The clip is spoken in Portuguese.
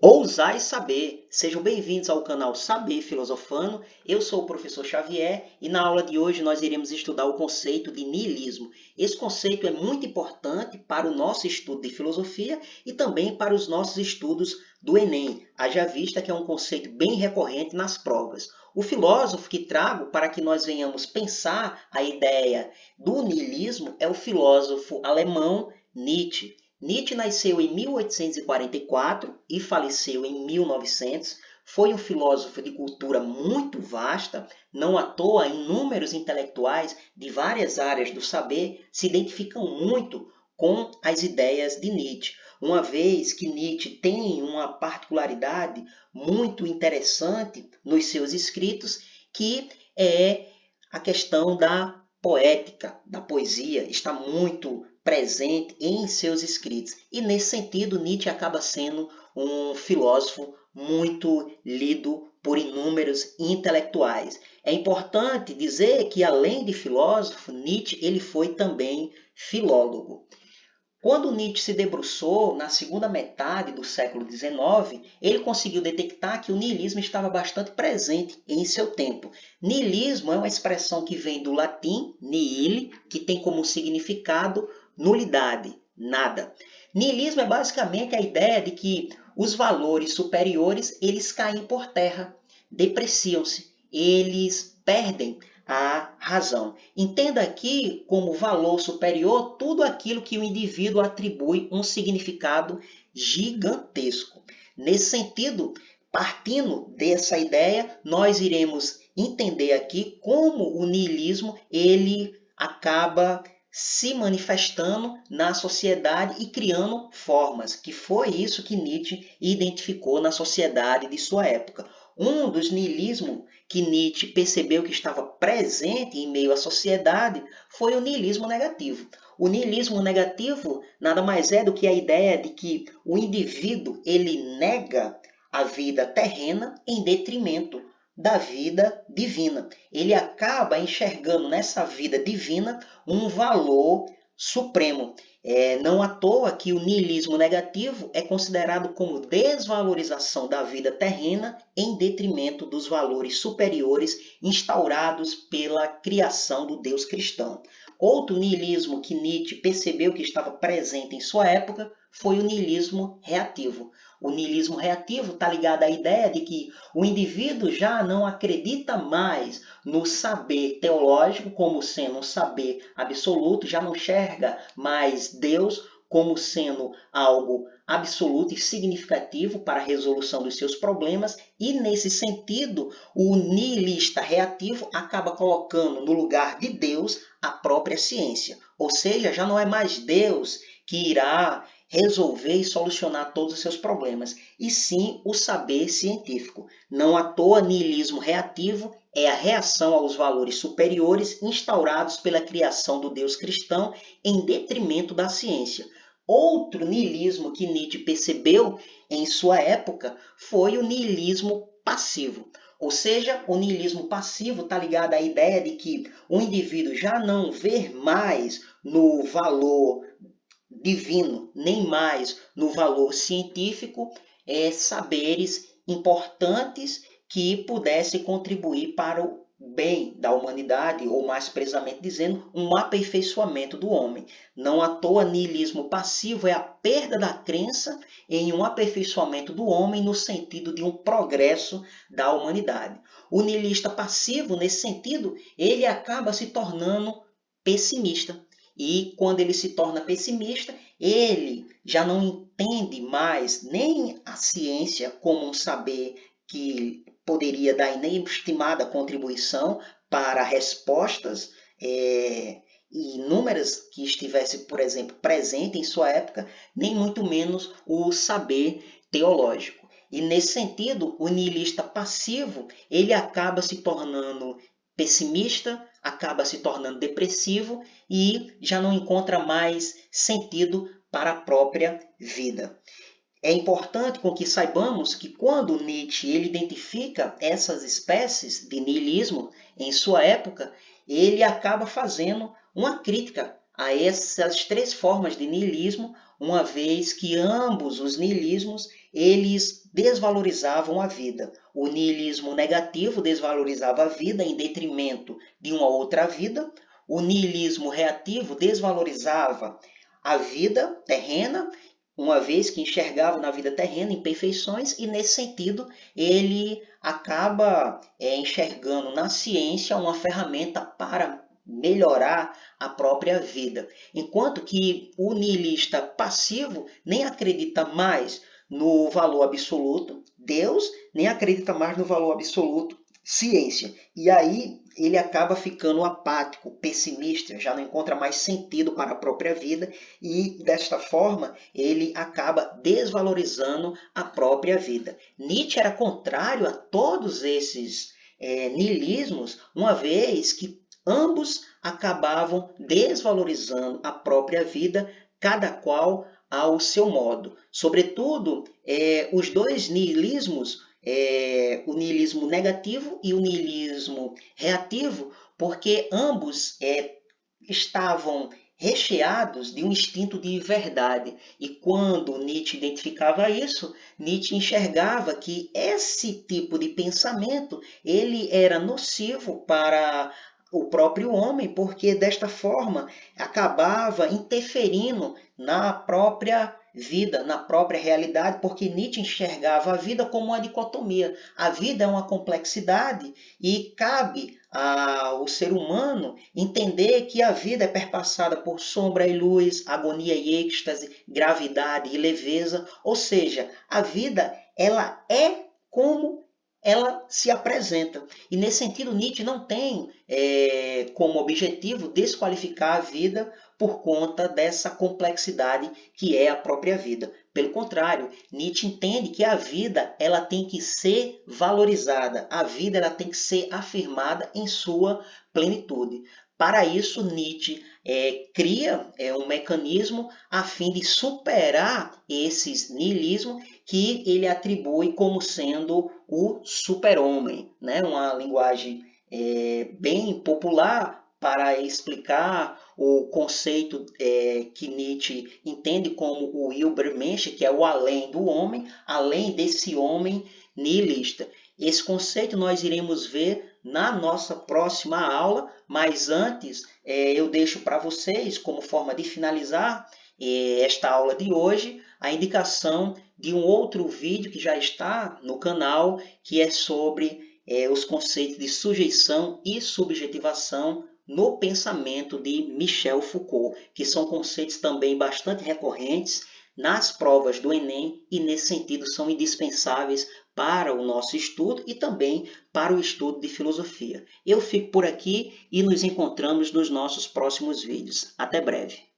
Ousar e saber. Sejam bem-vindos ao canal Saber Filosofando. Eu sou o professor Xavier e na aula de hoje nós iremos estudar o conceito de niilismo. Esse conceito é muito importante para o nosso estudo de filosofia e também para os nossos estudos do Enem. Haja vista que é um conceito bem recorrente nas provas. O filósofo que trago para que nós venhamos pensar a ideia do niilismo é o filósofo alemão Nietzsche. Nietzsche nasceu em 1844 e faleceu em 1900. Foi um filósofo de cultura muito vasta, não à toa inúmeros intelectuais de várias áreas do saber se identificam muito com as ideias de Nietzsche, uma vez que Nietzsche tem uma particularidade muito interessante nos seus escritos, que é a questão da poética, da poesia, está muito presente em seus escritos. E nesse sentido, Nietzsche acaba sendo um filósofo muito lido por inúmeros intelectuais. É importante dizer que, além de filósofo, Nietzsche ele foi também filólogo. Quando Nietzsche se debruçou na segunda metade do século XIX, ele conseguiu detectar que o niilismo estava bastante presente em seu tempo. Niilismo é uma expressão que vem do latim nihil, que tem como significado nulidade, nada. Niilismo é basicamente a ideia de que os valores superiores eles caem por terra, depreciam-se, eles perdem a razão. Entenda aqui como valor superior tudo aquilo que o indivíduo atribui um significado gigantesco. Nesse sentido, partindo dessa ideia, nós iremos entender aqui como o niilismo ele acaba se manifestando na sociedade e criando formas, que foi isso que Nietzsche identificou na sociedade de sua época. Um dos niilismos que Nietzsche percebeu que estava presente em meio à sociedade foi o niilismo negativo. O niilismo negativo nada mais é do que a ideia de que o indivíduo ele nega a vida terrena em detrimento da vida divina. Ele acaba enxergando nessa vida divina um valor supremo. Não à toa que o niilismo negativo é considerado como desvalorização da vida terrena em detrimento dos valores superiores instaurados pela criação do Deus cristão. Outro niilismo que Nietzsche percebeu que estava presente em sua época foi o niilismo reativo. O niilismo reativo está ligado à ideia de que o indivíduo já não acredita mais no saber teológico como sendo um saber absoluto, já não enxerga mais Deus como sendo algo absoluto e significativo para a resolução dos seus problemas, e nesse sentido, o nihilista reativo acaba colocando no lugar de Deus a própria ciência. Ou seja, já não é mais Deus que irá resolver e solucionar todos os seus problemas, e sim o saber científico. Não à toa, niilismo reativo é a reação aos valores superiores instaurados pela criação do Deus cristão em detrimento da ciência. Outro niilismo que Nietzsche percebeu em sua época foi o niilismo passivo. Ou seja, o niilismo passivo está ligado à ideia de que o indivíduo já não vê mais no valor divino, nem mais no valor científico, saberes importantes que pudessem contribuir para o bem da humanidade, ou mais precisamente dizendo, um aperfeiçoamento do homem. Não à toa, niilismo passivo é a perda da crença em um aperfeiçoamento do homem no sentido de um progresso da humanidade. O niilista passivo, nesse sentido, ele acaba se tornando pessimista. E quando ele se torna pessimista, ele já não entende mais nem a ciência como um saber que poderia dar inestimada contribuição para respostas inúmeras que estivesse, por exemplo, presente em sua época, nem muito menos o saber teológico. E nesse sentido, o niilista passivo, ele acaba se tornando pessimista, acaba se tornando depressivo e já não encontra mais sentido para a própria vida. É importante com que saibamos que quando Nietzsche ele identifica essas espécies de niilismo em sua época, ele acaba fazendo uma crítica a essas três formas de niilismo, uma vez que ambos os niilismos eles desvalorizavam a vida. O niilismo negativo desvalorizava a vida em detrimento de uma outra vida. O niilismo reativo desvalorizava a vida terrena, uma vez que enxergava na vida terrena imperfeições, e nesse sentido ele acaba enxergando na ciência uma ferramenta para melhorar a própria vida. Enquanto que o niilista passivo nem acredita mais no valor absoluto, Deus, nem acredita mais no valor absoluto, ciência. E aí ele acaba ficando apático, pessimista, já não encontra mais sentido para a própria vida e, desta forma, ele acaba desvalorizando a própria vida. Nietzsche era contrário a todos esses niilismos, uma vez que ambos acabavam desvalorizando a própria vida, cada qual ao seu modo. Sobretudo, os dois niilismos, o niilismo negativo e o niilismo reativo, porque ambos estavam recheados de um instinto de verdade. E quando Nietzsche identificava isso, Nietzsche enxergava que esse tipo de pensamento ele era nocivo para o próprio homem, porque desta forma acabava interferindo na própria vida, na própria realidade, porque Nietzsche enxergava a vida como uma dicotomia. A vida é uma complexidade e cabe ao ser humano entender que a vida é perpassada por sombra e luz, agonia e êxtase, gravidade e leveza, ou seja, a vida ela é como ela se apresenta. E nesse sentido, Nietzsche não tem como objetivo desqualificar a vida por conta dessa complexidade que é a própria vida. Pelo contrário, Nietzsche entende que a vida ela tem que ser valorizada, a vida ela tem que ser afirmada em sua plenitude. Para isso, Nietzsche cria um mecanismo a fim de superar esses niilismos que ele atribui como sendo o super-homem, né? Uma linguagem bem popular para explicar o conceito que Nietzsche entende como o Übermensch, que é o além do homem, além desse homem nihilista. Esse conceito nós iremos ver na nossa próxima aula, mas antes eu deixo para vocês, como forma de finalizar esta aula de hoje, a indicação de um outro vídeo que já está no canal, que é sobre os conceitos de sujeição e subjetivação no pensamento de Michel Foucault, que são conceitos também bastante recorrentes nas provas do Enem e, nesse sentido, são indispensáveis para o nosso estudo e também para o estudo de filosofia. Eu fico por aqui e nos encontramos nos nossos próximos vídeos. Até breve!